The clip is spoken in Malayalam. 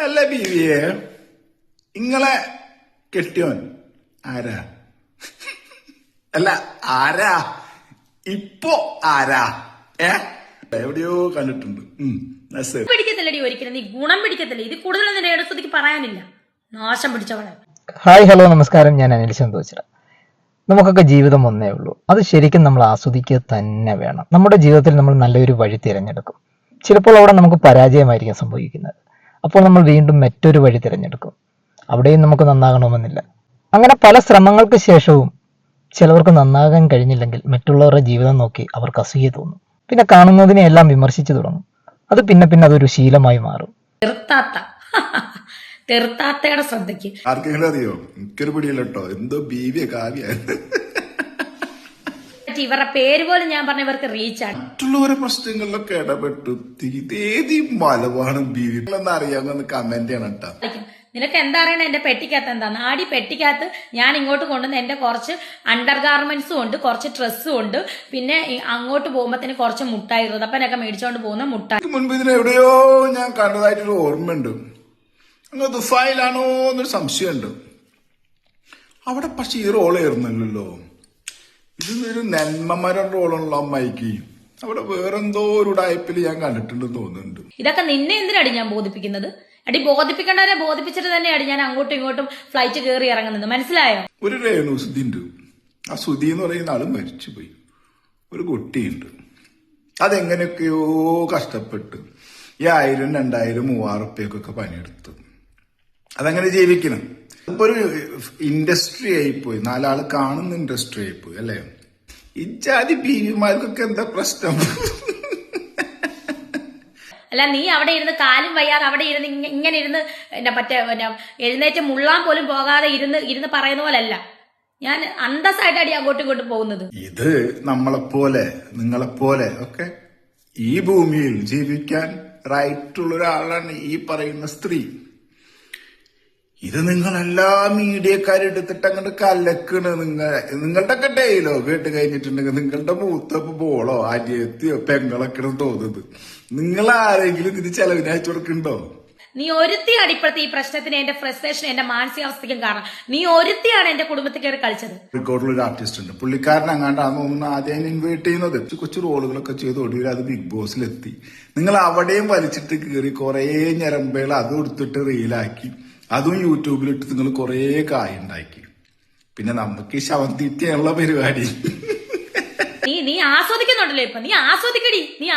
അല്ല ബീവിയെ, ഇങ്ങളെ കെട്ടിയോൻ ആരാ? അല്ല ആരാ ഇപ്പൊ ആരാ? എവിടെയോ കണ്ടിട്ടുണ്ട്. പിടിക്കത്തില്ലടി ഒരിക്കലും, നീ ഗുണം പിടിക്കത്തില്ല. ഇത് കൂടുതലൊന്നും നിന്റെ ഇടസ്തുതിക്ക് പറയാനില്ല. നാശം പിടിച്ചവളെ. ഹായ് ഹലോ നമസ്കാരം, ഞാൻ അനിൽ സന്തോഷിച്ച. നമുക്കൊക്കെ ജീവിതം ഒന്നേ ഉള്ളൂ. അത് ശരിക്കും നമ്മൾ ആസ്വദിക്കുക തന്നെ വേണം. നമ്മുടെ ജീവിതത്തിൽ നമ്മൾ നല്ലൊരു വഴി തിരഞ്ഞെടുക്കും. ചിലപ്പോൾ അവിടെ നമുക്ക് പരാജയമായിരിക്കും സംഭവിക്കുന്നത്. അപ്പോൾ നമ്മൾ വീണ്ടും മറ്റൊരു വഴി തിരഞ്ഞെടുക്കും. അവിടെയും നമുക്ക് നന്നാകണമെന്നില്ല. അങ്ങനെ പല ശ്രമങ്ങൾക്ക് ശേഷവും ചിലവർക്ക് നന്നാകാൻ കഴിഞ്ഞില്ലെങ്കിൽ മറ്റുള്ളവരുടെ ജീവിതം നോക്കി അവർക്ക് അസൂയ തോന്നും. പിന്നെ കാണുന്നതിനെ എല്ലാം വിമർശിച്ചു തുടങ്ങും. അത് പിന്നെ അതൊരു ശീലമായി മാറും. തെറുത്താത്തയുടെ ശ്രദ്ധയ്ക്ക് ആർക്കെങ്കിലും അറിയോ? എനിക്കൊരു പിടിയില്ല കേട്ടോ. എന്തോ ബീവിയെ കാവ്യ ഇവരുടെ പേര് പോലും ഞാൻ പറഞ്ഞ ഇവർക്ക് റീച്ചാണ്. മറ്റുള്ളവരെ പ്രശ്നങ്ങളിലൊക്കെ ഇടപെട്ടു ഇതേത് മലവാണ് ബീവി എന്ന് അറിയാമെന്ന് കമന്റ് ചെയ്യണം കേട്ടോ. നിനക്ക് എന്താ അറിയണ എന്റെ പെട്ടിക്കകത്ത് എന്താന്ന്? ആടി പെട്ടിക്കകത്ത് ഞാൻ ഇങ്ങോട്ട് കൊണ്ടുവന്ന് എന്റെ കുറച്ച് അണ്ടർ ഗാർമെന്റ്സും ഉണ്ട്, കുറച്ച് ഡ്രസ്സും ഉണ്ട്, പിന്നെ അങ്ങോട്ട് പോകുമ്പോ കുറച്ച് മുട്ടായി റതപ്പനൊക്കെ മേടിച്ചോണ്ട് പോകുന്ന മുട്ടായി. മുൻപ് ഇതിന് എവിടെയോ ഞാൻ കണ്ടതായിട്ടൊരു ഓർമ്മയുണ്ട്. അങ്ങ് ദുബായിലാണോ എന്നൊരു സംശയമുണ്ട്. അവിടെ പക്ഷെ ഈ റോളായിരുന്നല്ലോ. ഇതൊരു നന്മമരം റോളുള്ള അമ്മായിക്ക് അവിടെ വേറെന്തോ ഒരു ഉടായ്പിൽ ഞാൻ കണ്ടിട്ടുണ്ടെന്ന് തോന്നുന്നുണ്ട്. ഇതൊക്കെ നിന്നെ എന്തിനാടി ഞാൻ ബോധിപ്പിക്കുന്നത്? അടി ബോധിപ്പിക്കേണ്ടവരെ ബോധിപ്പിച്ചിട്ട് തന്നെയാണ് ഞാൻ അങ്ങോട്ടും ഇങ്ങോട്ടും ഫ്ലൈറ്റ് കയറി ഇറങ്ങുന്നത്. മനസ്സിലായോ? ഒരു രേണു സുധി ഉണ്ട്. ആ സുധി എന്ന് പറയുന്ന ആള് മരിച്ചുപോയി. ഒരു കുട്ടിയുണ്ട്. അതെങ്ങനെയൊക്കെയോ കഷ്ടപ്പെട്ട് ഈ 1000, 2000, 3000 ഉറുപ്പ്യക്കൊക്കെ പണിയെടുത്ത് അതങ്ങനെ ജീവിക്കണം. ഇപ്പൊ ഒരു ഇൻഡസ്ട്രി ആയിപ്പോയി. 4 ആള് കാണുന്ന ഇൻഡസ്ട്രി ആയിപ്പോയി അല്ലേ? ഇജാതി ബീവിമാർക്കൊക്കെ എന്താ പ്രശ്നം? അല്ല, നീ അവിടെ ഇരുന്ന് കാലും വയ്യാതെ അവിടെ ഇരുന്ന് ഇങ്ങനെ ഇരുന്ന് മറ്റേ എഴുന്നേറ്റ് മുള്ളാൻ പോലും പോകാതെ ഇരുന്ന് പറയുന്ന പോലല്ല ഞാൻ അന്തസ്സായിട്ട് അടി അങ്ങോട്ടും ഇങ്ങോട്ടും പോകുന്നത്. ഇത് നമ്മളെപ്പോലെ നിങ്ങളെപ്പോലെ ഒക്കെ ഈ ഭൂമിയിൽ ജീവിക്കാൻ റൈറ്റുള്ള ഒരാളാണ് ഈ പറയുന്ന സ്ത്രീ. ഇത് നിങ്ങളെല്ലാ മീഡിയക്കാരെടുത്തിട്ട് അങ്ങോട്ട് കലക്കണ്. നിങ്ങളുടെ ഒക്കെ ഡയലോഗ് കേട്ട് കഴിഞ്ഞിട്ടുണ്ടെങ്കിൽ നിങ്ങളുടെ മൂത്തപ്പ് ബോളോ അരിയത്തിയോ പെങ്ങളൊക്കെ തോന്നുന്നത്. നിങ്ങൾ ആരെങ്കിലും ഇത് ചെലവിന് അയച്ചു കൊടുക്കണ്ടോ? നീ ഒരുത്തിയാണ് ഇപ്പോഴത്തെ ഈ പ്രശ്നത്തിന്, എന്റെ ഫ്രസ്ട്രേഷൻ, എന്റെ മാനസികാവസ്ഥയ്ക്കും കാരണം. നീ ഒരുത്തിയാണ് എന്റെ കുടുംബത്തിൽ കയറി കളിച്ചത്. കോഴിക്കോടിലൊരു ആർട്ടിസ്റ്റ് ഉണ്ട്. പുള്ളിക്കാരൻ അങ്ങാണ്ടാന്ന് തോന്നുന്നു ആദ്യം ഇൻവൈറ്റ് ചെയ്യുന്നത്. കൊച്ചു റോളുകളൊക്കെ ചെയ്ത് ഒടുവിൽ അത് ബിഗ് ബോസിലെത്തി. നിങ്ങൾ അവിടെയും വലിച്ചിട്ട് കയറി കുറെ ഞരമ്പേൾ അത് കൊടുത്തിട്ട് റീലാക്കി, അതും യൂട്യൂബിലിട്ട് നിങ്ങൾ കുറെ കായുണ്ടാക്കി. പിന്നെ നമുക്ക് ഈ ശവം തീറ്റയുള്ള പരിപാടി. നീ ആസ്വദിക്കുന്നുണ്ടല്ലോ ഇപ്പൊ. നീ ആസ്വദിക്കടി, നീ